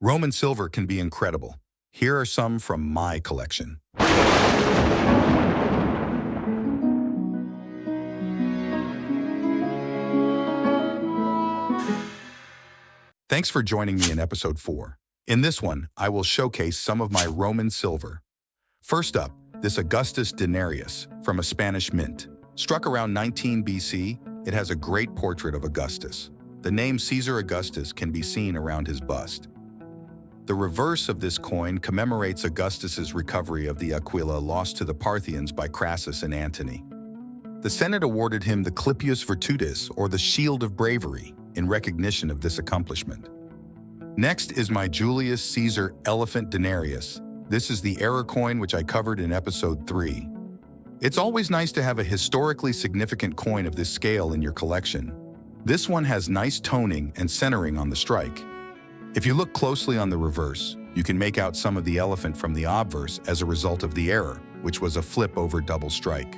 Roman silver can be incredible. Here are some from my collection. Thanks for joining me in episode 4. In this one, I will showcase some of my Roman silver. First up, this Augustus Denarius from a Spanish mint. Struck around 19 BC, it has a great portrait of Augustus. The name Caesar Augustus can be seen around his bust. The reverse of this coin commemorates Augustus's recovery of the Aquila lost to the Parthians by Crassus and Antony. The Senate awarded him the Clipius Virtutis, or the Shield of Bravery, in recognition of this accomplishment. Next is my Julius Caesar Elephant Denarius. This is the error coin which I covered in episode 3. It's always nice to have a historically significant coin of this scale in your collection. This one has nice toning and centering on the strike. If you look closely on the reverse, you can make out some of the elephant from the obverse as a result of the error, which was a flip over double strike.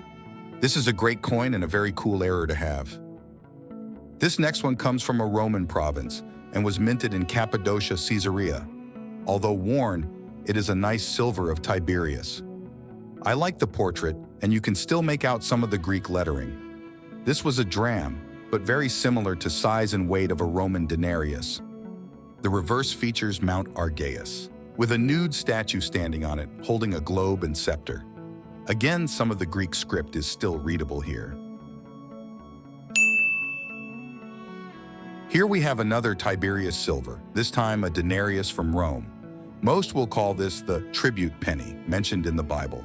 This is a great coin and a very cool error to have. This next one comes from a Roman province and was minted in Cappadocia, Caesarea. Although worn, it is a nice silver of Tiberius. I like the portrait, and you can still make out some of the Greek lettering. This was a dram, but very similar to size and weight of a Roman denarius. The reverse features Mount Argaeus, with a nude statue standing on it, holding a globe and scepter. Again, some of the Greek script is still readable here. Here we have another Tiberius silver, this time a denarius from Rome. Most will call this the tribute penny mentioned in the Bible.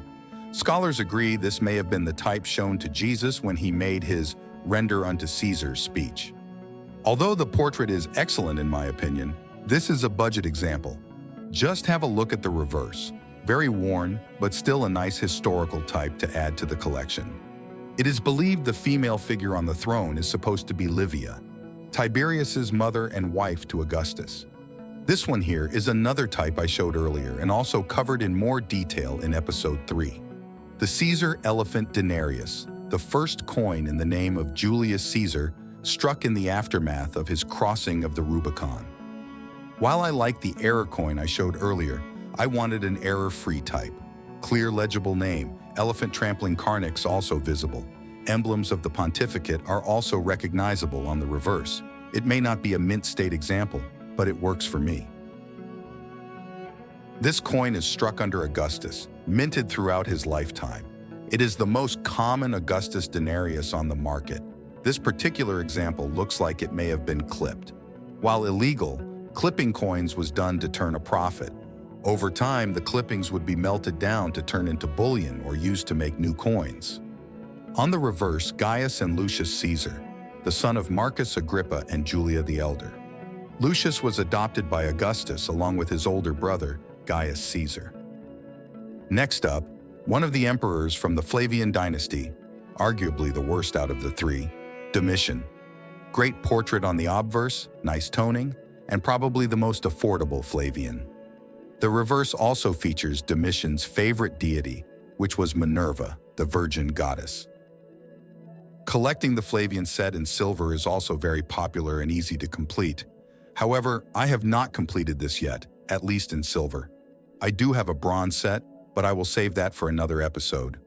Scholars agree this may have been the type shown to Jesus when he made his "Render unto Caesar" speech. Although the portrait is excellent in my opinion, this is a budget example. Just have a look at the reverse. Very worn, but still a nice historical type to add to the collection. It is believed the female figure on the throne is supposed to be Livia, Tiberius's mother and wife to Augustus. This one here is another type I showed earlier and also covered in more detail in episode 3. The Caesar Elephant Denarius, the first coin in the name of Julius Caesar, struck in the aftermath of his crossing of the Rubicon. While I like the error coin I showed earlier, I wanted an error-free type. Clear legible name, elephant trampling carnix also visible. Emblems of the pontificate are also recognizable on the reverse. It may not be a mint state example, but it works for me. This coin is struck under Augustus, minted throughout his lifetime. It is the most common Augustus denarius on the market. This particular example looks like it may have been clipped. While illegal, clipping coins was done to turn a profit. Over time, the clippings would be melted down to turn into bullion or used to make new coins. On the reverse, Gaius and Lucius Caesar, the son of Marcus Agrippa and Julia the Elder. Lucius was adopted by Augustus along with his older brother, Gaius Caesar. Next up, one of the emperors from the Flavian dynasty, arguably the worst out of the 3, Domitian. Great portrait on the obverse, nice toning, and probably the most affordable Flavian. The reverse also features Domitian's favorite deity, which was Minerva, the virgin goddess. Collecting the Flavian set in silver is also very popular and easy to complete. However, I have not completed this yet, at least in silver. I do have a bronze set, but I will save that for another episode.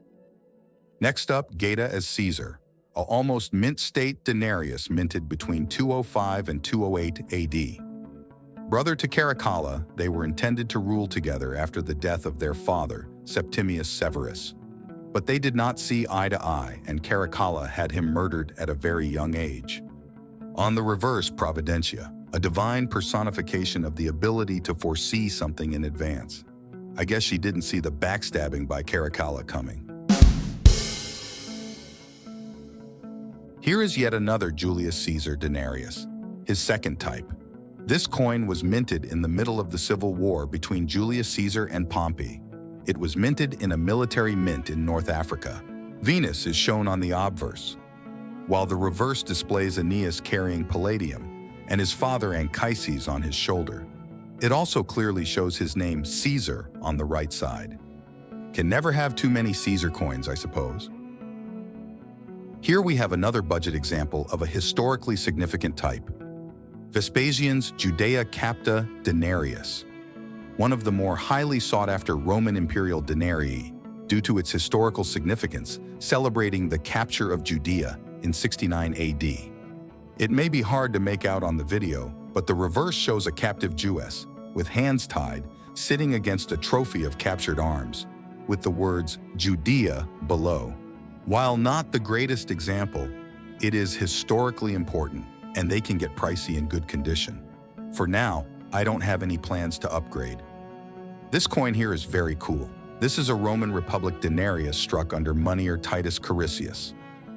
Next up, Geta as Caesar, a almost mint state denarius minted between 205 and 208 AD. Brother to Caracalla, they were intended to rule together after the death of their father, Septimius Severus. But they did not see eye to eye, and Caracalla had him murdered at a very young age. On the reverse, Providentia, a divine personification of the ability to foresee something in advance. I guess she didn't see the backstabbing by Caracalla coming. Here is yet another Julius Caesar denarius, his second type. This coin was minted in the middle of the civil war between Julius Caesar and Pompey. It was minted in a military mint in North Africa. Venus is shown on the obverse, while the reverse displays Aeneas carrying Palladium and his father Anchises on his shoulder. It also clearly shows his name Caesar on the right side. Can never have too many Caesar coins, I suppose. Here we have another budget example of a historically significant type. Vespasian's Judea Capta Denarius, one of the more highly sought-after Roman imperial denarii due to its historical significance, celebrating the capture of Judea in 69 AD. It may be hard to make out on the video, but the reverse shows a captive Jewess, with hands tied, sitting against a trophy of captured arms, with the words Judea below. While not the greatest example, it is historically important, and they can get pricey in good condition. For now, I don't have any plans to upgrade. This coin here is very cool. This is a Roman Republic denarius struck under Munir Titus Carisius.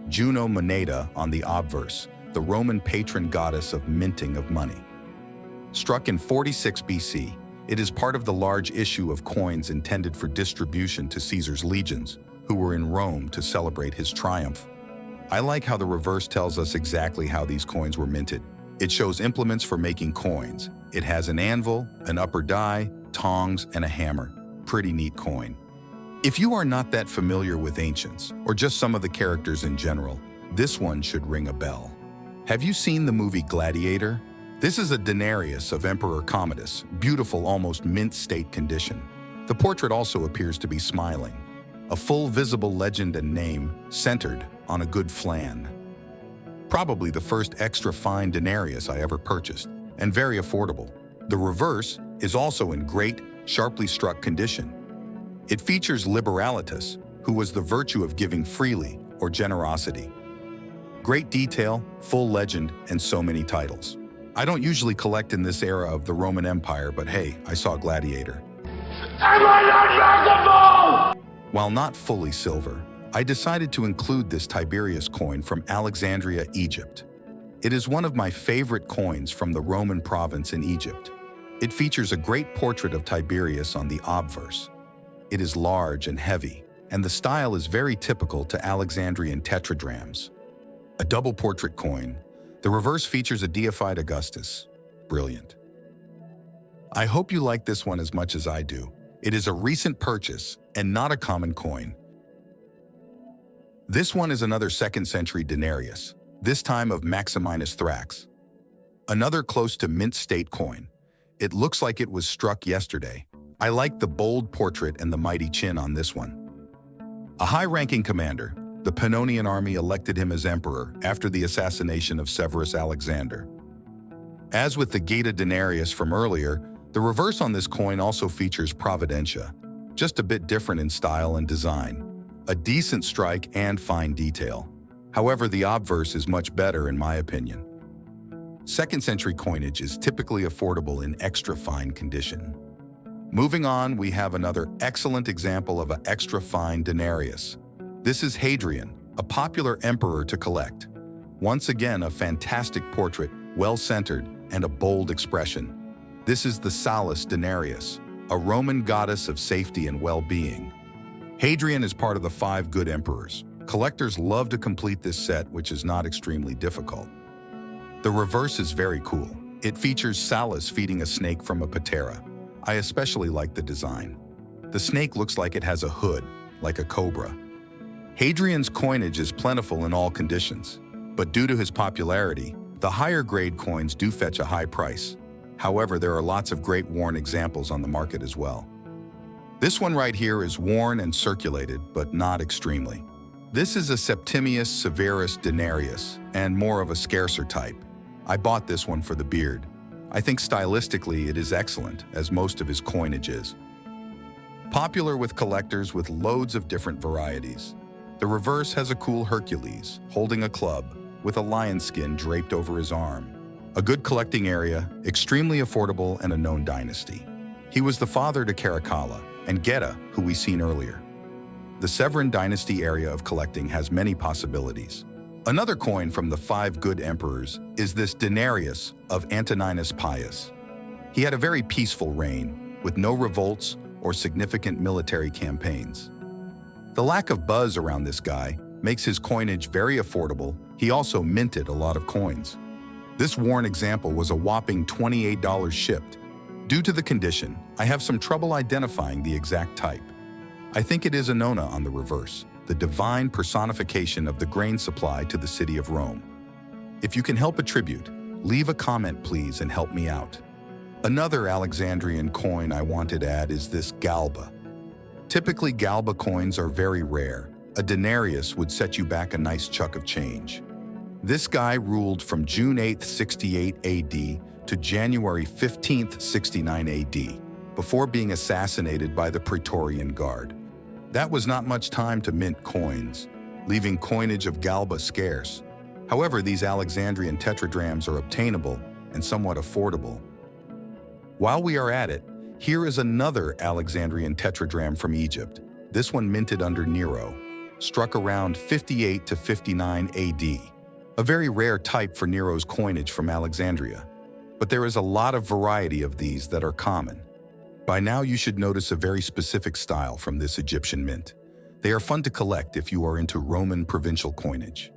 Juno Moneta on the obverse, the Roman patron goddess of minting of money. Struck in 46 BC, it is part of the large issue of coins intended for distribution to Caesar's legions, who were in Rome to celebrate his triumph. I like how the reverse tells us exactly how these coins were minted. It shows implements for making coins. It has an anvil, an upper die, tongs, and a hammer. Pretty neat coin. If you are not that familiar with ancients, or just some of the characters in general, this one should ring a bell. Have you seen the movie Gladiator? This is a denarius of Emperor Commodus, beautiful, almost mint state condition. The portrait also appears to be smiling. A full visible legend and name centered on a good flan. Probably the first extra fine denarius I ever purchased, and very affordable. The reverse is also in great, sharply struck condition. It features liberalitas, who was the virtue of giving freely or generosity. Great detail, full legend, and so many titles. I don't usually collect in this era of the Roman Empire, but hey, I saw Gladiator. Am I not merciful? While not fully silver, I decided to include this Tiberius coin from Alexandria, Egypt. It is one of my favorite coins from the Roman province in Egypt. It features a great portrait of Tiberius on the obverse. It is large and heavy, and the style is very typical to Alexandrian tetradrachms. A double portrait coin. The reverse features a deified Augustus. Brilliant. I hope you like this one as much as I do. It is a recent purchase and not a common coin. This one is another 2nd century denarius, this time of Maximinus Thrax. Another close to mint state coin. It looks like it was struck yesterday. I like the bold portrait and the mighty chin on this one. A high-ranking commander, the Pannonian army elected him as emperor after the assassination of Severus Alexander. As with the Geta denarius from earlier, the reverse on this coin also features Providentia, just a bit different in style and design. A decent strike and fine detail. However, the obverse is much better in my opinion. 2nd century coinage is typically affordable in extra fine condition. Moving on, we have another excellent example of an extra fine denarius. This is Hadrian, a popular emperor to collect. Once again, a fantastic portrait, well-centered, and a bold expression. This is the Salus denarius, a Roman goddess of safety and well-being. Hadrian is part of the 5 good emperors. Collectors love to complete this set, which is not extremely difficult. The reverse is very cool. It features Salus feeding a snake from a patera. I especially like the design. The snake looks like it has a hood, like a cobra. Hadrian's coinage is plentiful in all conditions, but due to his popularity, the higher grade coins do fetch a high price. However, there are lots of great worn examples on the market as well. This one right here is worn and circulated, but not extremely. This is a Septimius Severus denarius, and more of a scarcer type. I bought this one for the beard. I think stylistically it is excellent, as most of his coinage is. Popular with collectors with loads of different varieties. The reverse has a cool Hercules, holding a club, with a lion skin draped over his arm. A good collecting area, extremely affordable, and a known dynasty. He was the father to Caracalla and Geta, who we seen earlier. The Severan dynasty area of collecting has many possibilities. Another coin from the 5 good emperors is this denarius of Antoninus Pius. He had a very peaceful reign, with no revolts or significant military campaigns. The lack of buzz around this guy makes his coinage very affordable. He also minted a lot of coins. This worn example was a whopping $28 shipped. Due to the condition, I have some trouble identifying the exact type. I think it is a Nona on the reverse, the divine personification of the grain supply to the city of Rome. If you can help attribute, Leave a comment, please, and help me out. Another Alexandrian coin I wanted to add is this Galba. Typically, Galba coins are very rare. A denarius would set you back a nice chunk of change. This guy ruled from June 8th, 68 AD to January 15th, 69 AD, before being assassinated by the Praetorian Guard. That was not much time to mint coins, leaving coinage of Galba scarce. However, these Alexandrian tetradrachms are obtainable and somewhat affordable. While we are at it, here is another Alexandrian tetradrachm from Egypt, this one minted under Nero, struck around 58 to 59 AD. A very rare type for Nero's coinage from Alexandria. But there is a lot of variety of these that are common. By now you should notice a very specific style from this Egyptian mint. They are fun to collect if you are into Roman provincial coinage.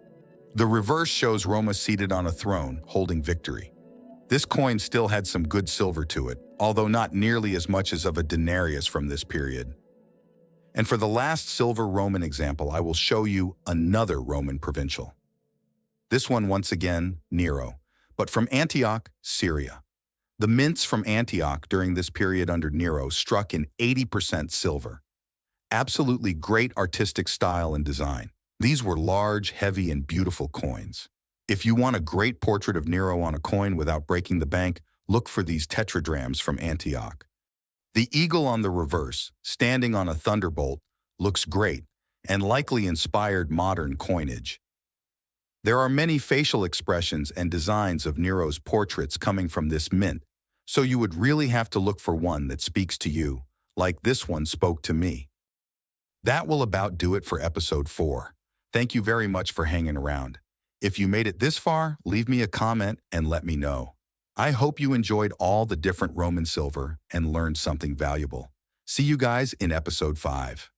The reverse shows Roma seated on a throne, holding victory. This coin still had some good silver to it, although not nearly as much as of a denarius from this period. And for the last silver Roman example, I will show you another Roman provincial. This one, once again, Nero, but from Antioch, Syria. The mints from Antioch during this period under Nero struck in 80% silver. Absolutely great artistic style and design. These were large, heavy, and beautiful coins. If you want a great portrait of Nero on a coin without breaking the bank, look for these tetradrachms from Antioch. The eagle on the reverse, standing on a thunderbolt, looks great and likely inspired modern coinage. There are many facial expressions and designs of Nero's portraits coming from this mint, so you would really have to look for one that speaks to you, like this one spoke to me. That will about do it for episode 4. Thank you very much for hanging around. If you made it this far, leave me a comment and let me know. I hope you enjoyed all the different Roman silver and learned something valuable. See you guys in episode 5.